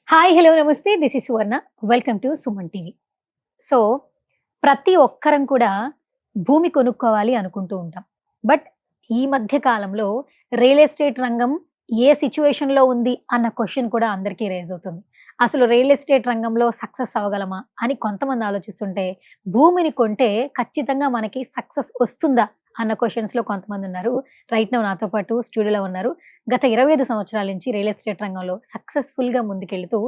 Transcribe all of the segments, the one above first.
Hi hello నమస్తే this is Suvarna welcome to Suman TV. So ప్రతి ఒక్కరం కూడా భూమి కొనుక్కోవాలి అనుకుంటూ ఉంటాం. బట్ ఈ మధ్య కాలంలో రియల్ ఎస్టేట్ రంగం ఏ సిచ్యువేషన్‌లో ఉంది అన్న క్వెషన్ కూడా అందరికీ రైజ్ అవుతుంది. అసలు రియల్ ఎస్టేట్ రంగంలో సక్సెస్ అవ్వగలమా అని కొంతమంది ఆలోచిస్తుంటే, భూమిని కొంటే ఖచ్చితంగా మనకి సక్సెస్ వస్తుందా అన్న క్వెషన్స్‌లో కొంతమంది ఉన్నారు. రైట్ నౌ నాతో పాటు స్టూడియోలో ఉన్నారు. గత 25 సంవత్సరాల నుంచి రియల్ ఎస్టేట్ రంగంలో సక్సెస్‌ఫుల్‌గా ముందుకెళ్తూ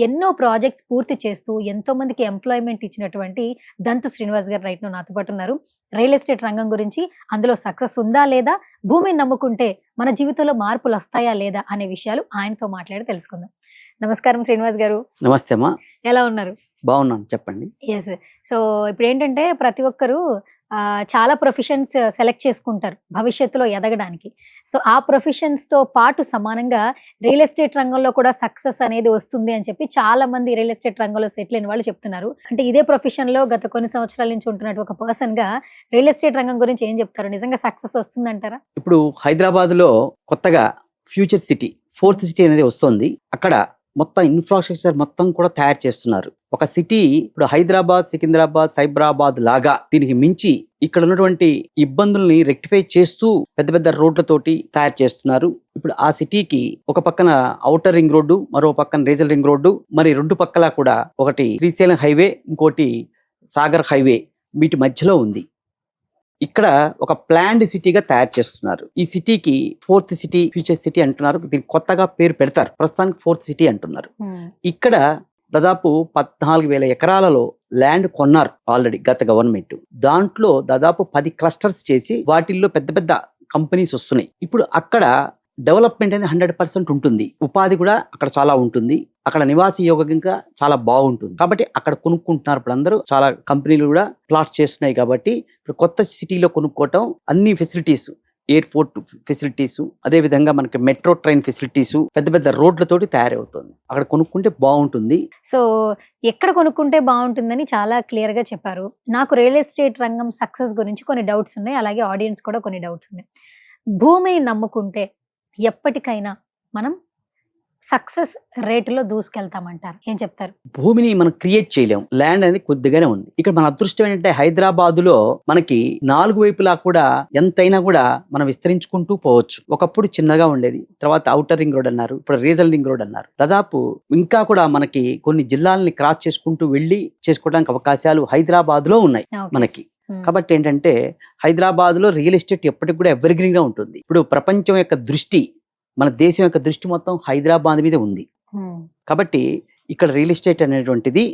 ఎన్నో ప్రాజెక్ట్స్ పూర్తి చేస్తూ ఎంతోమందికి ఎంప్లాయ్‌మెంట్ ఇచ్చినటువంటి దంతు శ్రీనివాస్ గారు రైట్ నౌ నాతో పాటు ఉన్నారు. రియల్ ఎస్టేట్ రంగం గురించి, అందులో సక్సెస్ ఉందా లేదా, భూమిని నమ్ముకుంటే మన జీవితంలో మార్పులొస్తాయా లేదా అనే విషయాలు ఆయనతో మాట్లాడి తెలుసుకుందాం. నమస్కారం శ్రీనివాస్ గారు. నమస్తే అమ్మా. ఎలా ఉన్నారు? బాగున్నాను, చెప్పండి. యెస్. సో ఇప్పుడేంటంటే ప్రతి ఒక్కరు చాలా ప్రొఫెషన్స్ సెలెక్ట్ చేసుకుంటారు భవిష్యత్తులో ఎదగడానికి. సో ఆ ప్రొఫెషన్స్‌తో పాటు సమానంగా రియల్ ఎస్టేట్ రంగంలో కూడా సక్సెస్ అనేది వస్తుంది అని చెప్పి చాలా మంది రియల్ ఎస్టేట్ రంగంలో సెటిల్ అయిన వాళ్ళు చెప్తున్నారు. అంటే ఇదే ప్రొఫెషన్‌లో గత కొన్ని సంవత్సరాల నుంచి ఉంటున్నట్టు ఒక పర్సన్‌గా రియల్ ఎస్టేట్ రంగం గురించి ఏం చెప్తారు? నిజంగా సక్సెస్ వస్తుందంటారా? ఇప్పుడు హైదరాబాద్లో కొత్తగా ఫ్యూచర్ సిటీ, ఫోర్త్ సిటీ అనేది వస్తుంది. అక్కడ మొత్తం ఇన్ఫ్రాస్ట్రక్చర్ మొత్తం కూడా తయారు చేస్తున్నారు. ఒక సిటీ ఇప్పుడు హైదరాబాద్, సికింద్రాబాద్, సైబరాబాద్ లాగా దీనికి మించి ఇక్కడ ఉన్నటువంటి ఇబ్బందుల్ని రెక్టిఫై చేస్తూ పెద్ద పెద్ద రోడ్లతోటి తయారు చేస్తున్నారు. ఇప్పుడు ఆ సిటీకి ఒక పక్కన ఔటర్ రింగ్ రోడ్డు, మరో పక్కన రీజనల్ రింగ్ రోడ్డు, మరి రెండు పక్కల కూడా ఒకటి శ్రీశైలం హైవే, ఇంకోటి సాగర్ హైవే వీటి మధ్యలో ఉంది. ఇక్కడ ఒక ప్లాన్డ్ సిటీగా తయారు చేస్తున్నారు. ఈ సిటీకి ఫోర్త్ సిటీ, ఫ్యూచర్ సిటీ అంటున్నారు. దీనికి కొత్తగా పేరు పెడతారు. ప్రస్తుతానికి ఫోర్త్ సిటీ అంటున్నారు. ఇక్కడ దాదాపు 14,000 ఎకరాలలో ల్యాండ్ కొన్నారు ఆల్రెడీ గత గవర్నమెంట్. దాంట్లో దాదాపు 10 క్లస్టర్స్ చేసి వాటిల్లో పెద్ద పెద్ద కంపెనీస్ వస్తున్నాయి. ఇప్పుడు అక్కడ డెవలప్మెంట్ అనేది 100% ఉంటుంది. ఉపాధి కూడా అక్కడ చాలా ఉంటుంది. అక్కడ నివాస యోగ్యంగా చాలా బాగుంటుంది. కాబట్టి అక్కడ కొనుక్కుంటున్నారు. ఇప్పుడు అందరూ చాలా కంపెనీలు కూడా ప్లాట్స్ చేస్తున్నాయి. కాబట్టి ఇప్పుడు కొత్త సిటీలో కొనుక్కోవటం అన్ని ఫెసిలిటీస్, ఎయిర్పోర్ట్ ఫెసిలిటీస్, అదే విధంగా మనకి మెట్రో ట్రైన్ ఫెసిలిటీస్, పెద్ద పెద్ద రోడ్లతోటి తయారవుతుంది. అక్కడ కొనుక్కుంటే బాగుంటుంది. సో ఎక్కడ కొనుక్కుంటే బాగుంటుందని చాలా క్లియర్ గా చెప్పారు. నాకు రియల్ ఎస్టేట్ రంగం సక్సెస్ గురించి కొన్ని డౌట్స్ ఉన్నాయి. అలాగే ఆడియన్స్ కూడా కొన్ని డౌట్స్ ఉన్నాయి. భూమిని నమ్ముకుంటే ఎప్పటికైనా మనం సక్సెస్ రేటులో దూసుకెళ్తామంటారు. ఏం చెప్తారు? భూమిని మనం క్రియేట్ చేయలేం. ల్యాండ్ అనేది కొద్దిగానే ఉంది. ఇక్కడ మన అదృష్టం ఏంటంటే హైదరాబాదులో మనకి 4 వైపులా కూడా ఎంతైనా కూడా మనం విస్తరించుకుంటూ పోవచ్చు. ఒకప్పుడు చిన్నగా ఉండేది, తర్వాత ఔటర్ రింగ్ రోడ్ అన్నారు, ఇప్పుడు రీజనల్ రింగ్ రోడ్ అన్నారు. దాదాపు ఇంకా కూడా మనకి కొన్ని జిల్లాలని క్రాస్ చేసుకుంటూ వెళ్ళి చేసుకోవడానికి అవకాశాలు హైదరాబాద్ లో ఉన్నాయి మనకి. కాబట్టి ఏంటంటే హైదరాబాద్ లో రియల్ ఎస్టేట్ ఎప్పటికి కూడా ఎవర్ గ్రీన్ గా ఉంటుంది. ఇప్పుడు ప్రపంచం యొక్క దృష్టి, మన దేశం యొక్క దృష్టి మొత్తం హైదరాబాద్ మీద ఉంది. కాబట్టి ఇక్కడ రియల్ ఎస్టేట్ అనేటువంటిది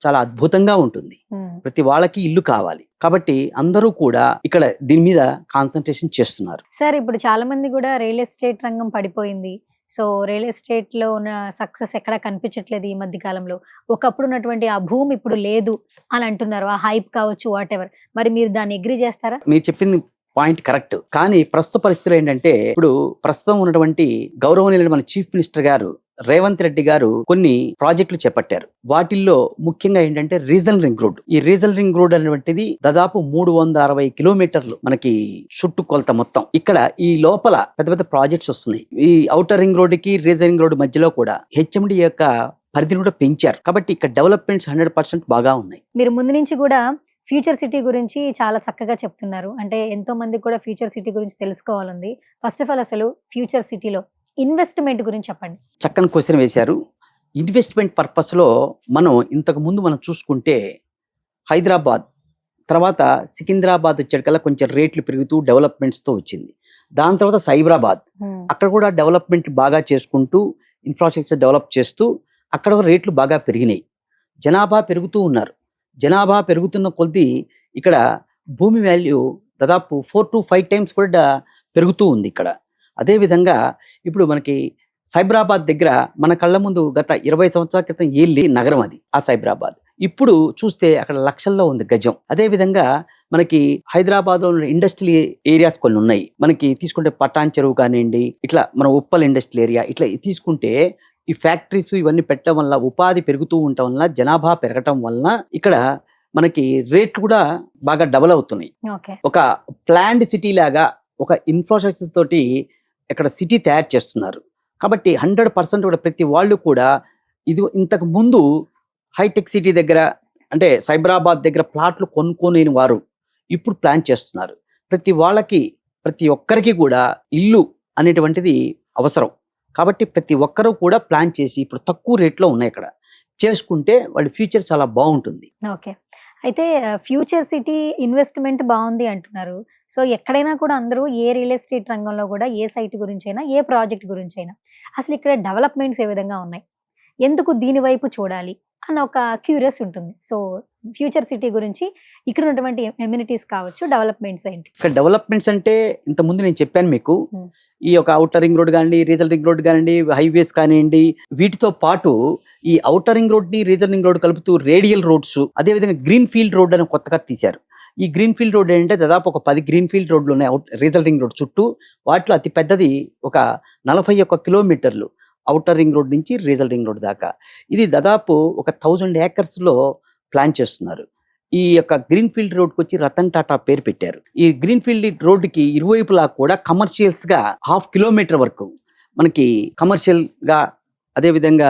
చాలా అద్భుతంగా ఉంటుంది. ప్రతి వాళ్ళకి ఇల్లు కావాలి. కాబట్టి అందరూ కూడా ఇక్కడ దీని మీద కాన్సన్ట్రేషన్ చేస్తున్నారు. సార్ ఇప్పుడు చాలా మంది కూడా రియల్ ఎస్టేట్ రంగం పడిపోయింది, సో రియల్ ఎస్టేట్ లో ఉన్న సక్సెస్ ఎక్కడా కనిపించట్లేదు ఈ మధ్య కాలంలో, ఒకప్పుడు ఉన్నటువంటి ఆ భూమి ఇప్పుడు లేదు అని అంటున్నారు. ఆ హైప్ కావచ్చు, వాట్ ఎవర్. మరి మీరు దాన్ని అగ్రీ చేస్తారా? మీరు చెప్పింది పాయింట్ కరెక్ట్. కానీ ప్రస్తుత పరిస్థితులు ఏంటంటే ఇప్పుడు ప్రస్తుతం ఉన్నటువంటి గౌరవనీయులైన మన చీఫ్ మినిస్టర్ గారు రేవంత్ రెడ్డి గారు కొన్ని ప్రాజెక్టులు చేపట్టారు. వాటిల్లో ముఖ్యంగా ఏంటంటే రీజనల్ రింగ్ రోడ్. ఈ రీజనల్ రింగ్ రోడ్ అనేటువంటిది దాదాపు 360 కిలోమీటర్లు మనకి చుట్టుకొలత మొత్తం. ఇక్కడ ఈ లోపల పెద్ద పెద్ద ప్రాజెక్ట్స్ వస్తున్నాయి. ఈ ఔటర్ రింగ్ రోడ్ కి రీజనల్ రింగ్ రోడ్ మధ్యలో కూడా హెచ్ఎండి యొక్క పరిధిని కూడా పెంచారు. కాబట్టి ఇక్కడ డెవలప్మెంట్స్ 100% బాగా ఉన్నాయి. మీరు ముందు నుంచి కూడా ఫ్యూచర్ సిటీ గురించి చాలా చక్కగా చెప్తున్నారు. అంటే ఎంతో మందికి కూడా ఫ్యూచర్ సిటీ గురించి తెలుసుకోవాలంది. ఫస్ట్ ఆఫ్ ఆల్ అసలు ఫ్యూచర్ సిటీలో ఇన్వెస్ట్మెంట్ గురించి చెప్పండి. చక్కని క్వశ్చన్ వేశారు. ఇన్వెస్ట్మెంట్ పర్పస్ లో మనం ఇంతకు ముందు మనం చూసుకుంటే హైదరాబాద్ తర్వాత సికింద్రాబాద్ వచ్చేటికల్లా కొంచెం రేట్లు పెరుగుతూ డెవలప్మెంట్స్ తో వచ్చింది. దాని తర్వాత సైబరాబాద్, అక్కడ కూడా డెవలప్మెంట్ బాగా చేసుకుంటూ ఇన్ఫ్రాస్ట్రక్చర్ డెవలప్ చేస్తూ అక్కడ రేట్లు బాగా పెరిగినాయి. జనాభా పెరుగుతూ ఉన్నారు. జనాభా పెరుగుతున్న కొద్దీ ఇక్కడ భూమి వాల్యూ దాదాపు 4 to 5 times కూడా పెరుగుతూ ఉంది ఇక్కడ. అదేవిధంగా ఇప్పుడు మనకి సైబరాబాద్ దగ్గర మన కళ్ళ ముందు గత 20 సంవత్సరాల క్రితం ఏళ్ళి నగరం అది, ఆ సైబరాబాద్. ఇప్పుడు చూస్తే అక్కడ లక్షల్లో ఉంది గజం. అదేవిధంగా మనకి హైదరాబాద్ లో ఇండస్ట్రియల్ ఏరియాస్ కొన్ని ఉన్నాయి. మనకి తీసుకుంటే పటాన్ చెరువు కానివ్వండి, ఇట్లా మన ఉప్పల్ ఇండస్ట్రియల్ ఏరియా, ఇట్లా తీసుకుంటే ఈ ఫ్యాక్టరీస్ ఇవన్నీ పెట్టడం వల్ల ఉపాధి పెరుగుతూ ఉండటం వల్ల, జనాభా పెరగటం వలన ఇక్కడ మనకి రేట్లు కూడా బాగా డబల్ అవుతున్నాయి. ఒక ప్లాన్డ్ సిటీ లాగా ఒక ఇన్ఫ్రాస్ట్రక్చర్ తోటి ఇక్కడ సిటీ తయారు చేస్తున్నారు. కాబట్టి 100% కూడా ప్రతి వాళ్ళు కూడా ఇది ఇంతకు ముందు హైటెక్ సిటీ దగ్గర అంటే సైబరాబాద్ దగ్గర ప్లాట్లు కొనుక్కోలేని వారు ఇప్పుడు ప్లాన్ చేస్తున్నారు. ప్రతి ఒక్కరికి కూడా ఇల్లు అనేటువంటిది అవసరం. కాబట్టి ప్రతి ఒక్కరూ కూడా ప్లాన్ చేసి ఇప్పుడు తక్కువ రేట్లో ఉన్నాయి ఇక్కడ చేసుకుంటే వాళ్ళ ఫ్యూచర్ చాలా బాగుంటుంది. ఓకే. అయితే ఫ్యూచర్ సిటీ ఇన్వెస్ట్మెంట్ బాగుంది అంటున్నారు. సో ఎక్కడైనా కూడా అందరూ ఏ రియల్ ఎస్టేట్ రంగంలో కూడా ఏ సైట్ గురించైనా ఏ ప్రాజెక్ట్ గురించైనా అసలు ఇక్కడ డెవలప్మెంట్స్ ఏ విధంగా ఉన్నాయి, ఎందుకు దీని వైపు చూడాలి అన్న ఒక క్యూరియస్ ఉంటుంది. సో ఫ్యూచర్ సిటీ గురించి ఇక్కడ ఉన్నటువంటి ఎమ్యూనిటీస్ కావచ్చు, డెవలప్మెంట్స్ ఏంటి? ఇక్కడ డెవలప్మెంట్స్ అంటే ఇంతకుముందు నేను చెప్పాను మీకు, Hmm. ఈ యొక్క ఔటర్ రింగ్ రోడ్ కానివ్వండి, రీజనల్ రింగ్ రోడ్ కానివ్వండి, హైవేస్ కానివ్వండి, వీటితో పాటు ఈ ఔటర్ రింగ్ రోడ్ ని రీజనల్ రింగ్ రోడ్ కలుపుతూ రేడియల్ రోడ్స్, అదేవిధంగా గ్రీన్ ఫీల్డ్ రోడ్ అని కొత్తగా తీశారు. ఈ గ్రీన్ ఫీల్డ్ రోడ్ ఏంటంటే దాదాపు ఒక 10 గ్రీన్ ఫీల్డ్ రోడ్లు ఉన్నాయి రీజనల్ రింగ్ రోడ్ చుట్టూ. వాటిలో అతి పెద్దది ఒక 41 కిలోమీటర్లు ఔటర్ రింగ్ రోడ్ నుంచి రీజనల్ రింగ్ రోడ్ దాకా. ఇది దాదాపు ఒక 1000 acres లో ప్లాన్ చేస్తున్నారు. ఈ యొక్క గ్రీన్ ఫీల్డ్ రోడ్కి వచ్చి రతన్ టాటా పేరు పెట్టారు. ఈ గ్రీన్ ఫీల్డ్ రోడ్డుకి ఇరువైపులా కూడా కమర్షియల్స్ గా 1/2 కిలోమీటర్ వరకు మనకి కమర్షియల్ గా, అదేవిధంగా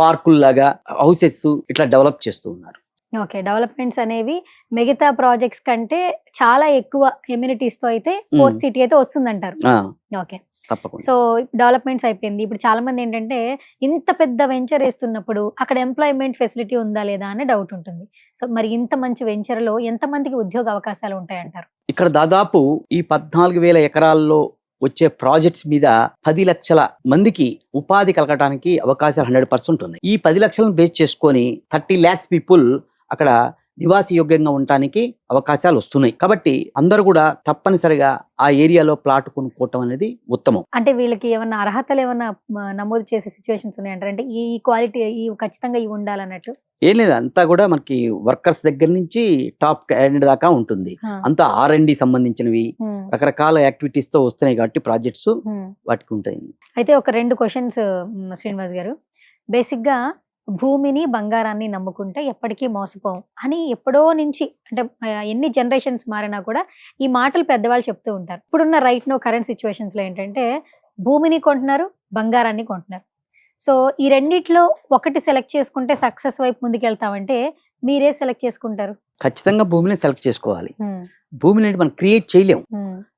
పార్కుల్లాగా హౌసెస్ ఇట్లా డెవలప్ చేస్తూ ఉన్నారు. ఓకే. డెవలప్మెంట్స్ అనేవి మిగతా ప్రాజెక్ట్స్ కంటే చాలా ఎక్కువ ఎమ్యూనిటీస్ తో అయితే ఫోర్త్ సిటీ అయితే వస్తుందంటారు. ఆ, ఓకే. తప్పకుండా. సో డెవలప్మెంట్స్ అయిపోయింది. ఇప్పుడు చాలా మంది ఏంటంటే ఇంత పెద్ద వెంచర్ వేస్తున్నప్పుడు అక్కడ ఎంప్లాయ్మెంట్ ఫెసిలిటీ ఉందా లేదా అనే డౌట్ ఉంటుంది. సో మరి ఇంత మంచి వెంచర్ లో ఎంత మందికి ఉద్యోగ అవకాశాలు ఉంటాయంటారు? ఇక్కడ దాదాపు ఈ 14,000 ఎకరాల్లో వచ్చే ప్రాజెక్ట్స్ మీద 10 లక్షల మందికి ఉపాధి కలగడానికి అవకాశాలు 100% ఉన్నాయి. ఈ 10 లక్షలను బేస్ చేసుకొని 30 lakhs పీపుల్ అక్కడ నివాసయోగ్యంగా ఉండటానికి అవకాశాలు వస్తున్నాయి. కాబట్టి అందరూ కూడా తప్పనిసరిగా ఆ ఏరియాలో ప్లాట్ కొనుక్కోవటం అనేది ఉత్తమం. అంటే వీళ్ళకి ఏమన్నా అర్హతలు ఏమన్నా నమోదు చేసే సిచ్యువేషన్స్ ఉన్నాయంటారు? అంటే ఈ క్వాలిటీ ఈ ఖచ్చితంగా ఇవి ఉండాలన్నట్టు ఏం లేదు, అంతా కూడా మనకి వర్కర్స్ దగ్గర నుంచి టాప్ క్యాండిడేట్ దాకా ఉంటుంది. అంతా R&D సంబంధించినవి రకరకాల యాక్టివిటీస్ తో వస్తున్నాయి కాబట్టి ప్రాజెక్ట్స్ వాటికి ఉంటాయి. అయితే ఒక 2 క్వశ్చన్స్ శ్రీనివాస్ గారు. బేసిక్ గా భూమిని బంగారాన్ని నమ్ముకుంటే ఎప్పటికీ మోసపోం అని ఎప్పుడో నుంచి, అంటే ఎన్ని జనరేషన్స్ మారినా కూడా ఈ మాటలు పెద్దవాళ్ళు చెప్తూ ఉంటారు. ఇప్పుడున్న రైట్ నో కరెంట్ సిచ్యువేషన్స్ లో ఏంటంటే భూమిని కొంటున్నారు, బంగారాన్ని కొంటున్నారు. సో ఈ రెండిట్లో ఒకటి సెలెక్ట్ చేసుకుంటే సక్సెస్ వైపు ముందుకెళ్తామంటే మీరే సెలెక్ట్ చేసుకుంటారు? ఖచ్చితంగా భూమిని సెలెక్ట్ చేసుకోవాలి. భూమిని మనం క్రియేట్ చేయలేం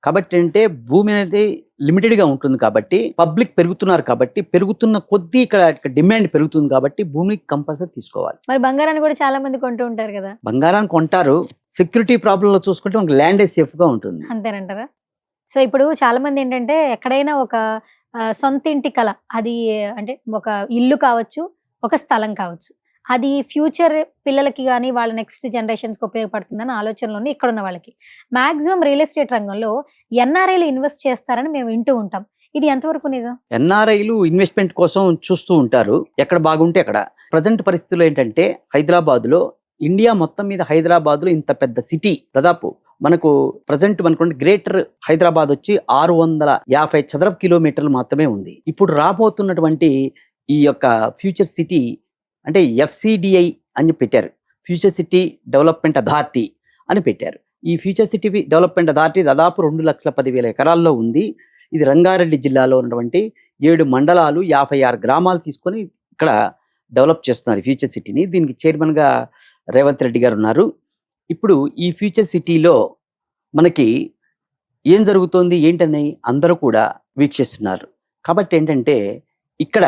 కాబట్టి అంటే భూమి అనేది లిమిటెడ్ గా ఉంటుంది. కాబట్టి పబ్లిక్ పెరుగుతున్నారు కాబట్టి పెరుగుతున్న కొద్దీ ఇక్కడ డిమాండ్ పెరుగుతుంది కాబట్టి భూమిని కంపల్సరీ తీసుకోవాలి. మరి బంగారాన్ని కూడా చాలా మంది కొంటూ ఉంటారు కదా? బంగారాన్ని కొంటారు. సెక్యూరిటీ ప్రాబ్లం లో చూసుకుంటే మనకి ల్యాండ్ సేఫ్ గా ఉంటుంది. అంతేనంటారా? సో ఇప్పుడు చాలా మంది ఏంటంటే ఎక్కడైనా ఒక సొంత ఇంటి కళ, అది అంటే ఒక ఇల్లు కావచ్చు, ఒక స్థలం కావచ్చు, అది ఫ్యూచర్ పిల్లలకి కానీ వాళ్ళ నెక్స్ట్ జనరేషన్స్కి ఉపయోగపడుతుందని ఆలోచనలోనే ఇక్కడ ఉన్న వాళ్ళకి మాక్సిమం రియల్ ఎస్టేట్ రంగంలో ఎన్ఆర్ఐలు ఇన్వెస్ట్ చేస్తారని మేము వింటూ ఉంటాం. ఇది ఎంతవరకు నిజం? ఎన్ఆర్ఐలు ఇన్వెస్ట్మెంట్ కోసం చూస్తూ ఉంటారు ఎక్కడ బాగుంటే అక్కడ. ప్రజెంట్ పరిస్థితుల్లో ఏంటంటే హైదరాబాద్ లో, ఇండియా మొత్తం మీద హైదరాబాద్ లో ఇంత పెద్ద సిటీ దాదాపు మనకు ప్రజెంట్ మనకు గ్రేటర్ హైదరాబాద్ వచ్చి 650 చదరపు కిలోమీటర్లు మాత్రమే ఉంది. ఇప్పుడు రాబోతున్నటువంటి ఈ యొక్క ఫ్యూచర్ సిటీ అంటే FCDI అని పెట్టారు, ఫ్యూచర్ సిటీ డెవలప్మెంట్ అథారిటీ అని పెట్టారు. ఈ ఫ్యూచర్ సిటీ డెవలప్మెంట్ అథారిటీ దాదాపు 2,10,000 ఎకరాల్లో ఉంది. ఇది రంగారెడ్డి జిల్లాలో ఉన్నటువంటి 7 మండలాలు 56 గ్రామాలు తీసుకొని ఇక్కడ డెవలప్ చేస్తున్నారు ఫ్యూచర్ సిటీని. దీనికి చైర్మన్ గా రేవంత్ రెడ్డి గారు ఉన్నారు. ఇప్పుడు ఈ ఫ్యూచర్ సిటీలో మనకి ఏం జరుగుతోంది ఏంటని అందరూ కూడా వీక్షిస్తున్నారు. కాబట్టి ఏంటంటే ఇక్కడ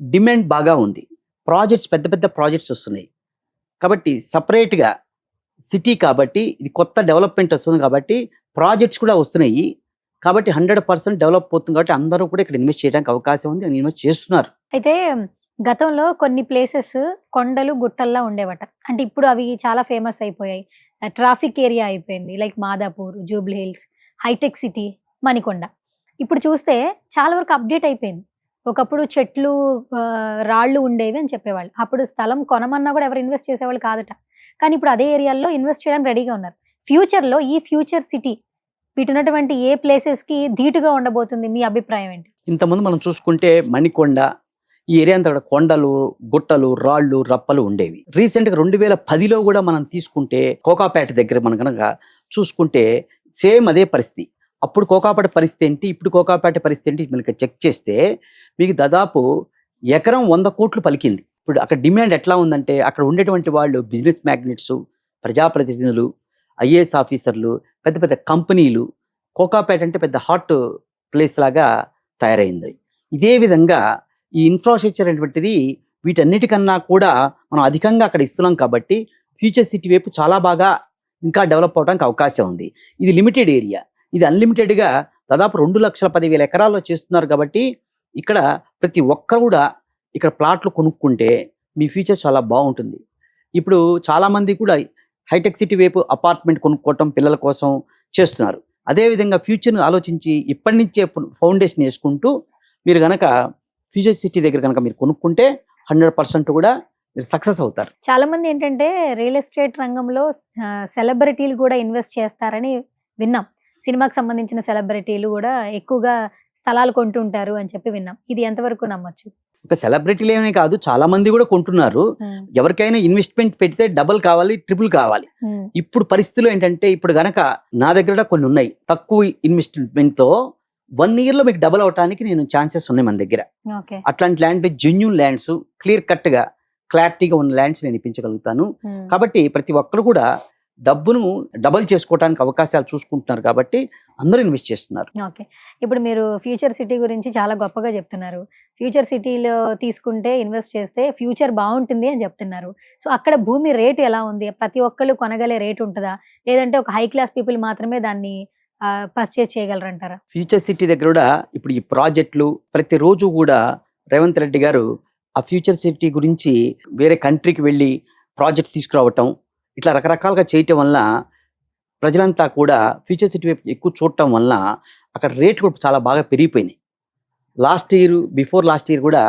డిమాండ్ బాగా ఉంది. ప్రాజెక్ట్స్ పెద్ద పెద్ద ప్రాజెక్ట్స్ వస్తున్నాయి కాబట్టి సపరేట్గా సిటీ కాబట్టి ఇది కొత్త డెవలప్మెంట్ వస్తుంది కాబట్టి ప్రాజెక్ట్స్ కూడా వస్తున్నాయి కాబట్టి 100% డెవలప్ అవుతుంది కాబట్టి అందరూ కూడా ఇక్కడ ఇన్వెస్ట్ చేయడానికి అవకాశం ఉంది, ఇన్వెస్ట్ చేస్తున్నారు. అయితే గతంలో కొన్ని ప్లేసెస్ కొండలు గుట్టల్లా ఉండేవట, అంటే ఇప్పుడు అవి చాలా ఫేమస్ అయిపోయాయి, ట్రాఫిక్ ఏరియా అయిపోయింది. లైక్ మాదాపూర్, జూబ్లీ హిల్స్, హైటెక్ సిటీ, మణికొండ. ఇప్పుడు చూస్తే చాలా వరకు అప్డేట్ అయిపోయింది. ఒకప్పుడు చెట్లు రాళ్ళు ఉండేవి అని చెప్పేవాళ్ళు. అప్పుడు స్థలం కొనమన్నా కూడా ఎవరు ఇన్వెస్ట్ చేసేవాళ్ళు కాదట. కానీ ఇప్పుడు అదే ఏరియాల్లో ఇన్వెస్ట్ చేయడానికి రెడీగా ఉన్నారు. ఫ్యూచర్లో ఈ ఫ్యూచర్ సిటీ వీటినటువంటి ఏ ప్లేసెస్కి ధీటుగా ఉండబోతుంది? మీ అభిప్రాయం ఏంటి? ఇంతకుముందు మనం చూసుకుంటే మణికొండ ఈ ఏరియా అంతా కూడా కొండలు, గుట్టలు, రాళ్ళు, రప్పలు ఉండేవి. రీసెంట్గా 2010లో కూడా మనం తీసుకుంటే కోకాపేట దగ్గర మనం కనుక చూసుకుంటే సేమ్ అదే పరిస్థితి. అప్పుడు కోకాపేట పరిస్థితి ఏంటి, ఇప్పుడు కోకాపేట పరిస్థితి ఏంటి మనకి చెక్ చేస్తే మీకు దాదాపు ఎకరం 100 కోట్లు పలికింది. ఇప్పుడు అక్కడ డిమాండ్ ఎట్లా ఉందంటే అక్కడ ఉండేటువంటి వాళ్ళు బిజినెస్ మ్యాగ్నెట్స్, ప్రజాప్రతినిధులు, ఐఏఎస్ ఆఫీసర్లు, పెద్ద పెద్ద కంపెనీలు, కోకాపేట అంటే పెద్ద హాట్ ప్లేస్ లాగా తయారైంది. ఇదే విధంగా ఈ ఇన్ఫ్రాస్ట్రక్చర్ అనేటువంటిది వీటన్నిటికన్నా కూడా మనం అధికంగా అక్కడ ఇస్తున్నాం కాబట్టి ఫ్యూచర్ సిటీ వైపు చాలా బాగా ఇంకా డెవలప్ అవడానికి అవకాశం ఉంది. ఇది లిమిటెడ్ ఏరియా, ఇది అన్లిమిటెడ్గా దాదాపు 2,10,000 ఎకరాల్లో చేస్తున్నారు కాబట్టి ఇక్కడ ప్రతి ఒక్కరు కూడా ఇక్కడ ప్లాట్లు కొనుక్కుంటే మీ ఫ్యూచర్ చాలా బాగుంటుంది. ఇప్పుడు చాలామంది కూడా హైటెక్ సిటీ వైపు అపార్ట్మెంట్ కొనుక్కోవటం పిల్లల కోసం చేస్తున్నారు. అదేవిధంగా ఫ్యూచర్ను ఆలోచించి ఇప్పటి నుంచే ఫౌండేషన్ వేసుకుంటూ మీరు కనుక ఫ్యూచర్ సిటీ దగ్గర కనుక మీరు కొనుక్కుంటే 100% కూడా మీరు సక్సెస్ అవుతారు. చాలా మంది ఏంటంటే రియల్ ఎస్టేట్ రంగంలో సెలబ్రిటీలు కూడా ఇన్వెస్ట్ చేస్తారని విన్నాం. సినిమాకి సంబంధించిన సెలబ్రిటీలు కూడా ఎక్కువగా స్థలాలు కొంటుంటారు అని చెప్పి విన్నాం. ఇది ఎంతవరకు నమ్మొచ్చు? ఒక సెలబ్రిటీలు ఏమీ కాదు, చాలా మంది కూడా కొంటున్నారు. ఎవరికైనా ఇన్వెస్ట్మెంట్ పెడితే డబుల్ కావాలి, ట్రిపుల్ కావాలి. ఇప్పుడు పరిస్థితులు ఏంటంటే ఇప్పుడు గనక నా దగ్గర కూడా కొన్ని ఉన్నాయి, తక్కువ ఇన్వెస్ట్మెంట్ తో 1 year లో మీకు డబుల్ అవడానికి నేను ఛాన్సెస్ ఉన్నాయి మన దగ్గర. అట్లాంటి land genuine lands, clear cut గా క్లారిటీగా ఉన్న ల్యాండ్స్ నేను ఇప్పించగలుగుతాను. కాబట్టి ప్రతి ఒక్కరు కూడా డబ్బును డబల్ చేసుకోవడానికి అవకాశాలు చూసుకుంటున్నారు కాబట్టి అందరూ ఇన్వెస్ట్ చేస్తున్నారు. ఓకే, ఇప్పుడు మీరు ఫ్యూచర్ సిటీ గురించి చాలా గొప్పగా చెప్తున్నారు. ఫ్యూచర్ సిటీలో తీసుకుంటే ఇన్వెస్ట్ చేస్తే ఫ్యూచర్ బాగుంటుంది అని చెప్తున్నారు. సో అక్కడ భూమి రేటు ఎలా ఉంది? ప్రతి ఒక్కళ్ళు కొనగలే రేటు ఉంటుందా, లేదంటే ఒక హై క్లాస్ పీపుల్ మాత్రమే దాన్ని పర్చేస్ చేయగలరంటారా? ఫ్యూచర్ సిటీ దగ్గర కూడా ఇప్పుడు ఈ ప్రాజెక్టులు ప్రతిరోజు కూడా రేవంత్ రెడ్డి గారు ఆ ఫ్యూచర్ సిటీ గురించి వేరే కంట్రీకి వెళ్ళి ప్రాజెక్ట్ తీసుకురావటం, ఇట్లా రకరకాలుగా చేయటం వల్ల ప్రజలంతా కూడా ఫ్యూచర్ సిటీ వైపు ఎక్కువ చూడటం వల్ల అక్కడ రేట్లు కూడా చాలా బాగా పెరిగిపోయినాయి. బిఫోర్ లాస్ట్ ఇయర్ కూడా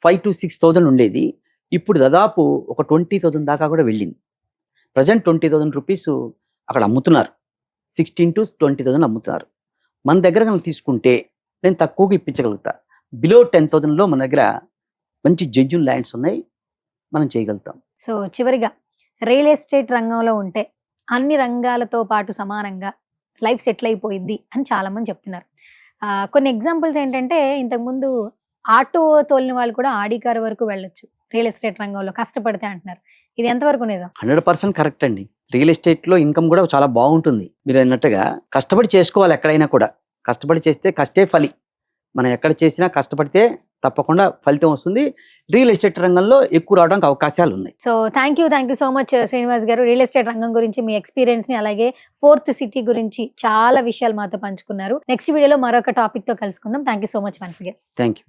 5,000 to 6,000 ఉండేది. ఇప్పుడు దాదాపు ఒక 20,000 దాకా కూడా వెళ్ళింది. ప్రజెంట్ 20,000 రూపీస్ అక్కడ అమ్ముతున్నారు, 16,000 to 20,000 అమ్ముతున్నారు. మన దగ్గర కనుక తీసుకుంటే నేను తక్కువగా ఇప్పించగలుగుతా. బిలో 10,000లో మన దగ్గర మంచి జెన్యూన్ ల్యాండ్స్ ఉన్నాయి, మనం చేయగలుగుతాం. సో చివరిగా రియల్ ఎస్టేట్ రంగంలో ఉంటే అన్ని రంగాలతో పాటు సమానంగా లైఫ్ సెటిల్ అయిపోయింది అని చాలా మంది చెప్తున్నారు. కొన్ని ఎగ్జాంపుల్స్ ఏంటంటే ఇంతకుముందు ఆటో తోలిన వాళ్ళు కూడా ఆడి కారు వరకు వెళ్ళొచ్చు రియల్ ఎస్టేట్ రంగంలో కష్టపడితే అంటున్నారు. ఇది ఎంతవరకు నిజం? 100% కరెక్ట్ అండి. రియల్ ఎస్టేట్ లో ఇన్కమ్ కూడా చాలా బాగుంటుంది. మీరు అన్నట్టుగా కష్టపడి చేసుకోవాలి, ఎక్కడైనా కూడా కష్టపడి చేస్తే కష్టే ఫలి. మనం ఎక్కడ చేసినా కష్టపడితే తప్పకుండా ఫలితం వస్తుంది. రియల్ ఎస్టేట్ రంగంలో ఎక్కువ రావడానికి అవకాశాలు ఉన్నాయి. So thank you so much Srinivas garu. Real estate రంగం గురించి మీ ఎక్స్పీరియన్స్ ని అలాగే 4th సిటీ గురించి చాలా విషయాలు మాతో పంచుకున్నారు. నెక్స్ట్ వీడియోలో మరొక టాపిక్ తో కలుసుకుందాం. Thank you so much once again. Thank you.